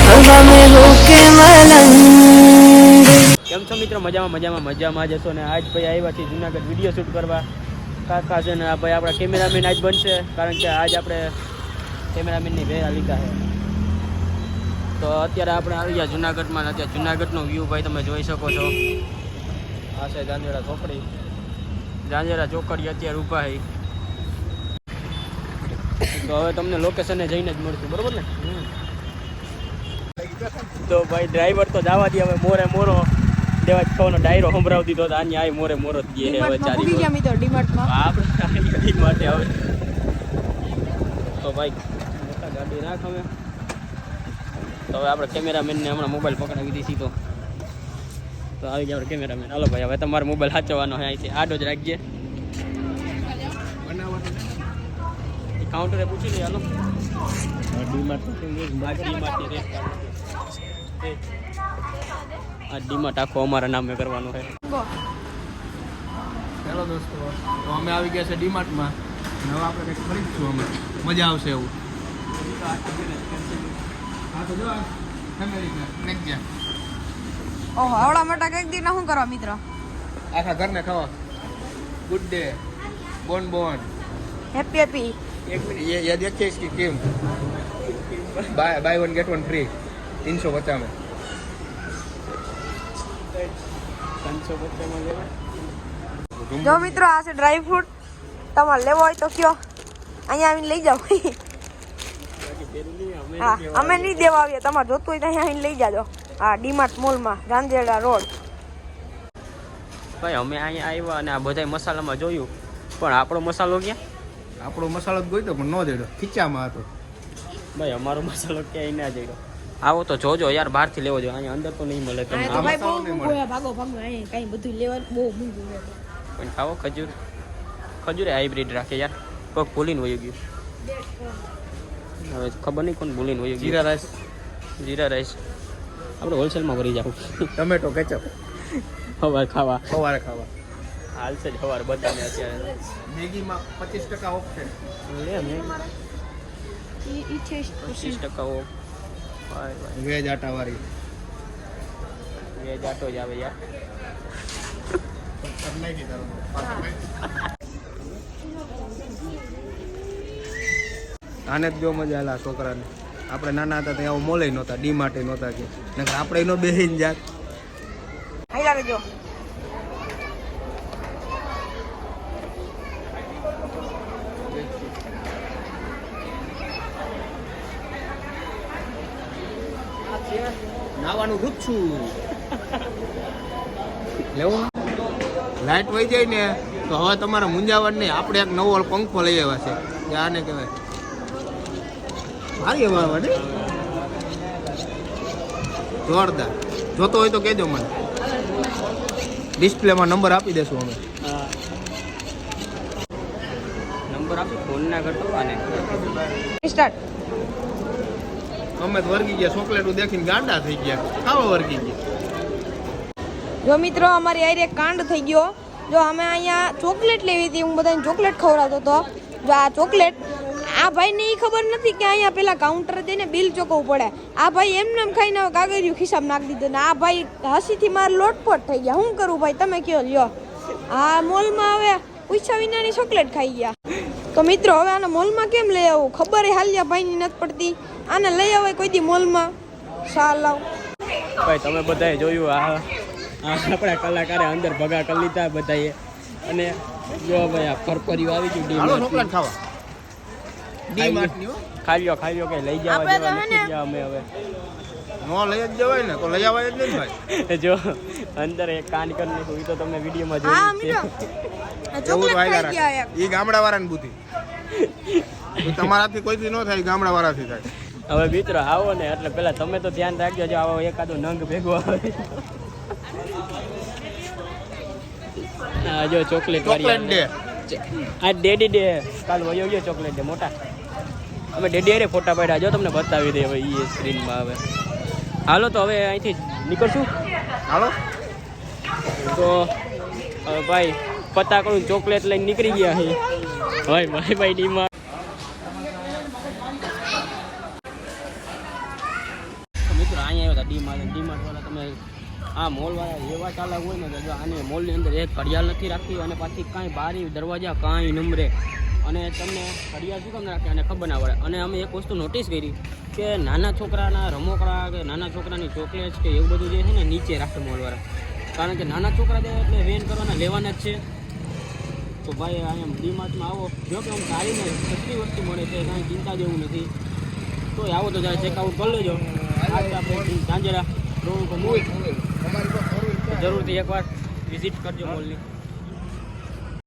हवा में होके मलंग। કેમ છો મિત્રો? મજામાં જશો ને આજ ભાઈ આવ્યા છે જુનાગઢ વિડીયો શૂટ કરવા. કાકા છે ને આ ભાઈ આપણા કેમેરામેન આજ બનશે, કારણ કે આજ આપણે કેમેરામેનની ભેરા લીધા છે. તો અત્યારે આપણે આવી ગયા જુનાગઢમાં. અત્યારે જુનાગઢનો વ્યૂ ભાઈ તમે જોઈ શકો છો. આ છે જાંજેરા ચોકડી. જાંજેરા ચોકડી અત્યારે ઊભા છે. તો હવે તમને લોકેશને જઈને જ મળશું, બરોબર ને? તો ભાઈ ડ્રાઈવર તો જવા દે હવે. મોરો દેવા ખાવાનો ડાયરો સંભળાવી દીધો. અહીંયા આવી મોરો જ ગયે હવે ચારી માટે હવે. તો ભાઈ મોટા ગાડી રાખ હવે. તો હવે આપણે કેમેરામેનને હમણાં મોબાઈલ પકડાવી દીધી. તો આવી ગયા આપણે કેમેરામેન. હાલો ભાઈ હવે તમારો મોબાઈલ સાચવવાનો છે. અહીંથી આડો જ રાખજે. કાઉન્ટરે પૂછી લઈએ. હાલો આ ડીમાર્ટ આખો અમારા નામે કરવાનું છે. હેલો દોસ્તો, તો અમે આવી ગયા છે ડીમાર્ટમાં. હવે આપણે કંઈક ખરીદશું. અમે મજા આવશે એવું. હા તો જો ફેમિલી કેક ગયા. ઓહો, આવડા મોટા કેક દીના શું કરવા મિત્ર? આખા ઘરને ખાવા. ગુડ ડે, બોન હેપી હેપી. एक मिनट, ये देखिए इसकी कीमत. By one get one free 350 में. જો મિત્રો આ છે ડ્રાય ફ્રૂટ. તમારે લેવો હોય તો કયો, અહીંયા આવીને લઈ જાઓ. હા, અમે નહીં દેવા આવીએ. તમારે જોતું હોય તો અહીંયા આવીને લઈ જાજો. હા, ડીમાર્ટ મોલમાં, રાંદેડા રોડ. ભાઈ અમે અહીંયા આવ્યા અને આ બધા મસાલામાં જોયું, પણ આપણો મસાલો ક્યાં? આપણો મસાલો જ ગોઈતો પણ ન દેડો, ખીચામાં હતો. ભાઈ અમારો મસાલો ક્યાંય ના જડ્યો. આવો તો જોજો યાર, બહારથી લેવો જોઈએ. અહીંયા અંદર તો નહીં મળે તમને. તો ભાઈ બહુ મોંઘું છે. ભાગો અહીં કઈ બધું લેવાનું બહુ મોંઘું છે. પણ ખાવો ખજૂર હાઇબ્રિડ રાખે યાર. કોક ભૂલીને વયું ગયું. હવે ખબર નહીં કોણ ભૂલીને વયું ગયું. જીરા રાઈસ આપણે હોલસેલમાં ભરી જાવ. ટમેટો કેચઅપ સવારે ખાવા હાલશે જ સવારે બધાને. અત્યારે મેગીમાં 25% ઓફ છે. લે મેં 25% ઓફ. વેજ આટાવાળી. વેજ આટો જ આવે યાર. આને જ જો મજા આલા છોકરાને. આપણે નાના હતા ત્યાં આવું મોલે નહોતા, ડીમાર્ટે નહોતા કે નકર આપણે એનો બેહીને જાત. અહીં રહેજો. નાવાનું રૂપ છું લેવું. લાઈટ વહી જાય ને તો હવે તમારે મૂંઝાવાનું નહીં. આપણે એક નવો પંખો લઈ આવ્યા છે. આને કહેવાય સારી હવા ને, જોરદાર. જોતો હોય તો કહેજો મને. ડિસ્પ્લેમાં નંબર આપી દેશું અમે. નંબર આપી ફોન ના કરતો આને. સ્ટાર્ટ. અમે તો વર્ગી ગયા, ચોકલેટો દેખીને ગાંડા થઈ ગયા, ખાવા વર્ગી ગયા. જો મિત્રો અમારી આરે કાંડ થઈ ગયો. જો અમે અહીંયા ચોકલેટ લેવી હતી, હું બધાને ચોકલેટ ખવડાવતો હતો. જો આ ચોકલેટ આ ભાઈને એ ખબર નથી કે અહીંયા પેલા કાઉન્ટર જઈને બિલ ચૂકવવું પડે. આ ભાઈ એમને એમ ખાઈને કાગળિયું ખિસ્સામાં નાખી દીધું ને આ ભાઈ હસીથી મારે લોટપોટ થઈ ગયા. શું કરું ભાઈ, તમે કયો લ્યો. આ મોલમાં હવે પૂછ્યા વિનાની ચોકલેટ ખાઈ ગયા. તો મિત્રો હવે આને મોલમાં કેમ લઈ આવું ખબર એ હાલ્યા ભાઈની નથી પડતી. આને લઈ આવે કોઈ દી મોલમાં. સાલાવ ભાઈ તમે બધાએ જોયું આ આપણા કલાકારે અંદર ભગા કરી લીધા બધાએ. અને જો ભાઈ આ ફરફરિયું આવી ગયું ડીમાર્ટ ખાવા. ડીમાર્ટની ખાઈ લ્યો કે લઈ જવા જેવા નથી ગયા અમે હવે. નો લઈ જ જવાય ને તો લઈ આવાય જ નહીં ભાઈ. જો અંદર એક કાંડ કરી નાખ્યું. તો તમે વિડીયોમાં હા જોયું મિત્રો છે. ચોકલેટ ખાઈ ગયા. એ ગામડા વાળાની બુદ્ધિ. તમારાથી કોઈથી ન થાય, ગામડા વાળાથી થાય. હવે મિત્રો આવો ને એટલે પેલા તમે તો ધ્યાન રાખજો. જો આવો એકાદો નંગ ભેગો આવે. હા જો ચોકલેટ ડે. આ ડેડી ડે કાલ વયો ગયો ચોકલેટ ડે મોટા. અમે ડેડી અરે ફોટા પાડ્યા. જો તમને બતાવી દે હવે એ સ્ક્રીનમાં. હવે હાલો તો હવે અહીંથી નીકળશું. હાલો તો ભાઈ ફટાકડું ચોકલેટ લઈને નીકળી ગયા છે. ભાઈ ડીમાં ડીમાર્ટવાળા તમે આ મોલવાળા એવા ચાલાક હોય ને કે જો આને મોલની અંદર એક ઘડિયાળ નથી રાખતી અને પાછી કાંઈ બારી દરવાજા કાંઈ નંબરે અને તમને ઘડિયાળ શું કામ રાખે અને ખબર ના પડે. અને અમે એક વસ્તુ નોટિસ કરી કે નાના છોકરાના રમકડા કે નાના છોકરાની ચોકલેટ્સ કે એવું બધું જે છે ને નીચે રાખે મોલવાળા, કારણ કે નાના છોકરા જે એટલે વેન કરવાના લેવાના જ છે. તો ભાઈ અહીંયા ડીમાર્ટમાં આવો, જો કે આમ સારી ને સસ્તી વસ્તુ મળે છે, કાંઈ ચિંતા જેવું નથી. તો આવો તો જ્યારે ચેકઆઉટ કરી લેજો. આજ આપણે ઝાંઝરા રોડ ઉપર જરૂરથી એકવાર વિઝિટ કરજો મોલની.